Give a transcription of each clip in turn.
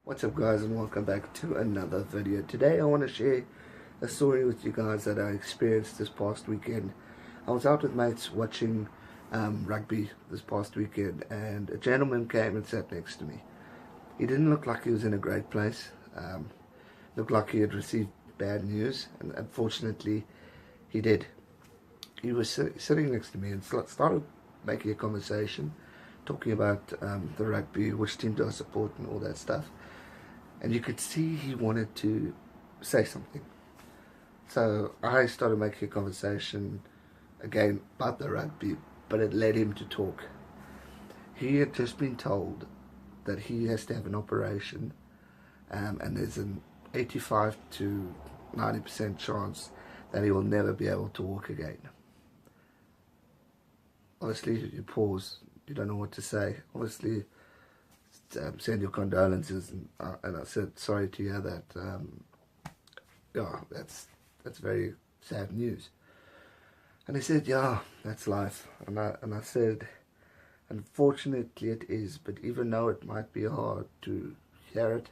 What's up guys, and welcome back to another video. Today I want to share a story with you guys that I experienced this past weekend. I was out with mates watching rugby this past weekend, and a gentleman came and sat next to me. He didn't look like he was in a great place. Looked like he had received bad news, and unfortunately he did. He was sitting next to me and started making a conversation, talking about the rugby, which team do I support and all that stuff. And you could see he wanted to say something. So I started making a conversation again about the rugby, but it led him to talk. He had just been told that he has to have an operation, and there's an 85 to 90% chance that he will never be able to walk again. Obviously, you pause, you don't know what to say. Obviously, send your condolences, and I said sorry to hear that. Yeah, that's very sad news. And he said, yeah, that's life. And I said, unfortunately it is, but even though it might be hard to hear it,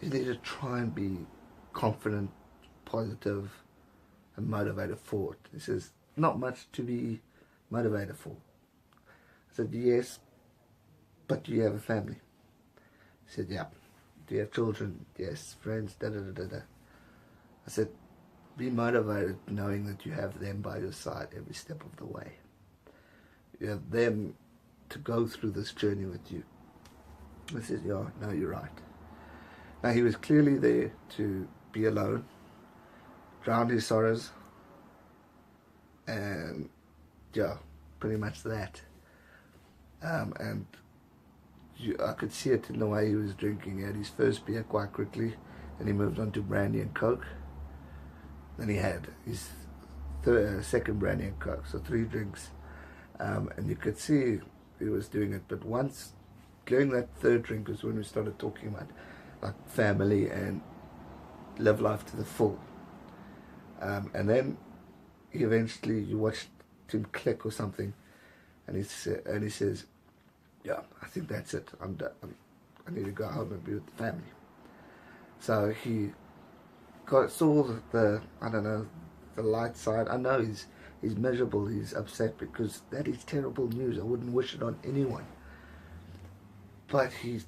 you need to try and be confident, positive, and motivated for it. He says, not much to be motivated for. I said, yes, but do you have a family? He said, yeah. Do you have children? Yes. Friends? Da da da da da. I said, be motivated knowing that you have them by your side every step of the way. You have them to go through this journey with you. I said, yeah, no, you're right. Now, he was clearly there to be alone, drown his sorrows, and yeah, pretty much that. And I could see it in the way he was drinking. He had his first beer quite quickly, and he moved on to brandy and coke. Then he had his second brandy and coke, so 3 drinks. And you could see he was doing it. But once, during that 3rd drink was when we started talking about like family and live life to the full. And then eventually you watched him click or something, and he says, yeah, I think that's it. I'm done. I need to go home and be with the family. So he saw the, I don't know, the light side. I know he's miserable, he's upset, because that is terrible news. I wouldn't wish it on anyone. But he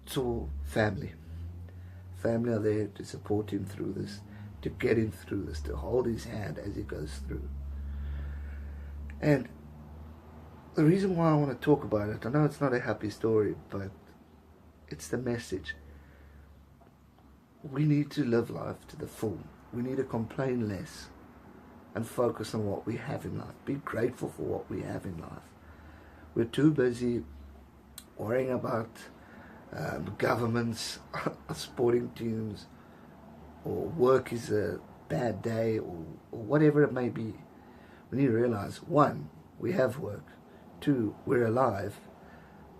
saw family. Family are there to support him through this, to get him through this, to hold his hand as he goes through. And the reason why I want to talk about it, I know it's not a happy story, but it's the message. We need to live life to the full. We need to complain less and focus on what we have in life. Be grateful for what we have in life. We're too busy worrying about governments, sporting teams, or work is a bad day, or whatever it may be. We need to realize, 1, we have work. 2, we're alive.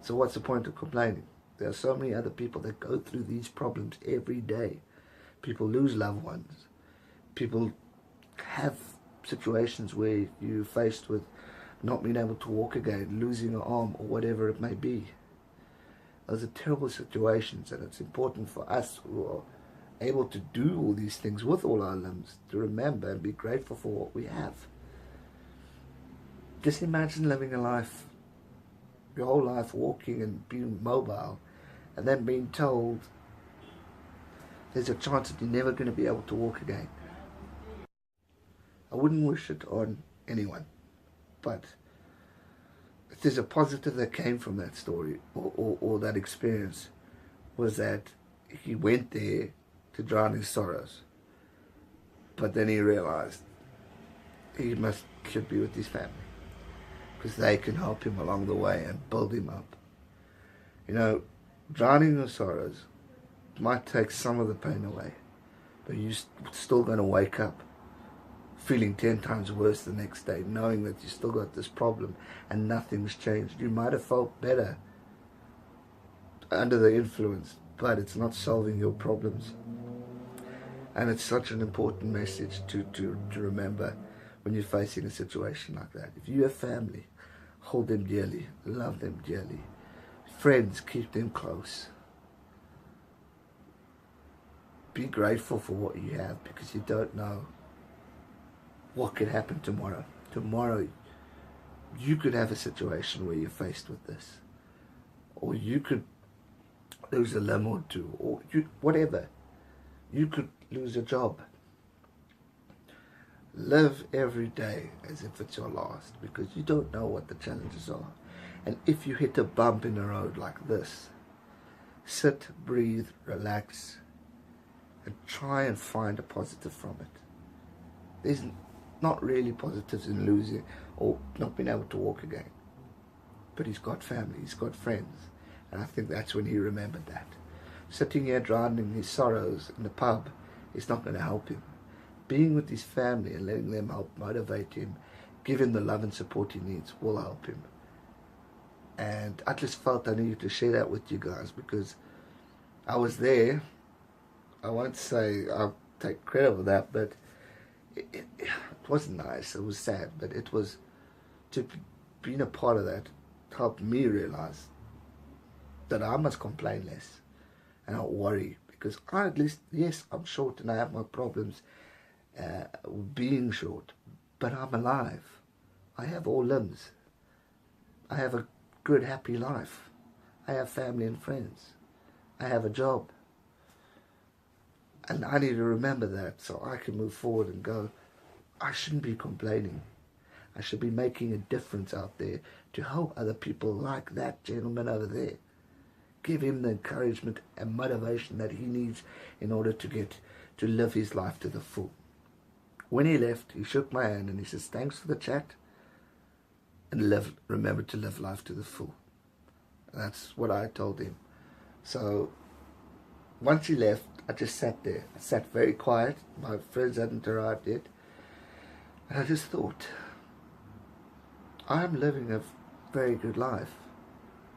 So what's the point of complaining? There are so many other people that go through these problems every day. People lose loved ones. People have situations where you're faced with not being able to walk again, losing an arm, or whatever it may be. Those are terrible situations, and it's important for us who are able to do all these things with all our limbs to remember and be grateful for what we have. Just imagine living a life, your whole life, walking and being mobile, and then being told there's a chance that you're never going to be able to walk again. I wouldn't wish it on anyone, but if there's a positive that came from that story or that experience, was that he went there to drown his sorrows, but then he realized he should be with his family, because they can help him along the way and build him up. You know, drowning your sorrows might take some of the pain away, but you're still going to wake up feeling 10 times worse the next day, knowing that you still got this problem and nothing's changed. You might have felt better under the influence, but it's not solving your problems. And it's such an important message to remember when you're facing a situation like that. If you have family, hold them dearly, love them dearly. Friends, keep them close. be grateful for what you have, because you don't know what could happen tomorrow. Tomorrow, you could have a situation where you're faced with this, or you could lose a limb or two, or whatever. You could lose a job. Live every day as if it's your last, because you don't know what the challenges are. And if you hit a bump in the road like this, sit, breathe, relax, and try and find a positive from it. There's not really positives in losing or not being able to walk again. But he's got family, he's got friends. And I think that's when he remembered that. Sitting here drowning his sorrows in the pub is not going to help him. Being with his family and letting them help motivate him, give him the love and support he needs, will help him. And I just felt I needed to share that with you guys, because I was there. I won't say I'll take credit for that, but it wasn't nice. It was sad, but it was, being a part of that helped me realize that I must complain less and not worry, because I, at least, yes, I'm short and I have my problems being short, but I'm alive. I have all limbs. I have a good, happy life. I have family and friends. I have a job. And I need to remember that so I can move forward and go, I shouldn't be complaining. I should be making a difference out there to help other people like that gentleman over there. Give him the encouragement and motivation that he needs in order to live his life to the full. When he left, he shook my hand and he says, thanks for the chat, and remember to live life to the full. And that's what I told him. So once he left, I just sat there. I sat very quiet. My friends hadn't arrived yet. And I just thought, I'm living a very good life,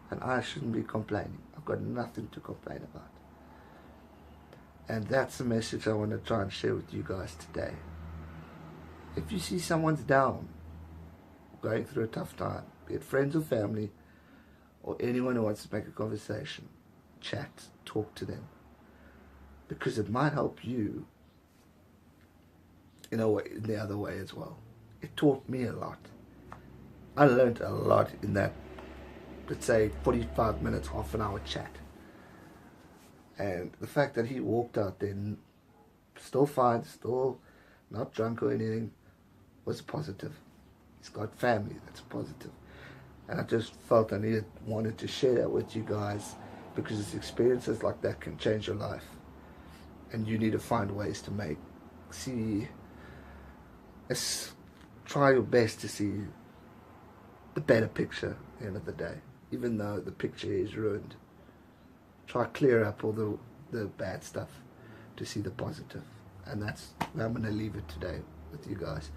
and I shouldn't be complaining. I've got nothing to complain about. And that's the message I want to try and share with you guys today. If you see someone's down, going through a tough time, be it friends or family, or anyone who wants to make a conversation, chat, talk to them. Because it might help you in a way, in the other way as well. It taught me a lot. I learned a lot in that, let's say, 45 minutes, half an hour chat. And the fact that he walked out there still fine, still not drunk or anything, was a positive. He's got family, that's a positive. And I just felt I wanted to share that with you guys, because experiences like that can change your life. And you need to find ways to try your best to see the better picture at the end of the day, even though the picture is ruined. Try clear up all the bad stuff to see the positive. And that's where I'm going to leave it today with you guys.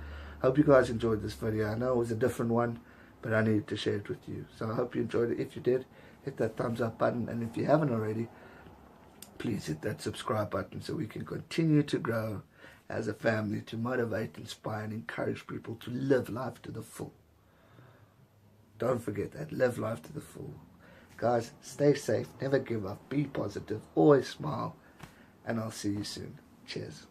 Hope you guys enjoyed this video. I know it was a different one, but I needed to share it with you. So I hope you enjoyed it. If you did, hit that thumbs up button. And if you haven't already, please hit that subscribe button so we can continue to grow as a family, to motivate, inspire, and encourage people to live life to the full. Don't forget that. Live life to the full. Guys, stay safe. Never give up. Be positive. Always smile. And I'll see you soon. Cheers.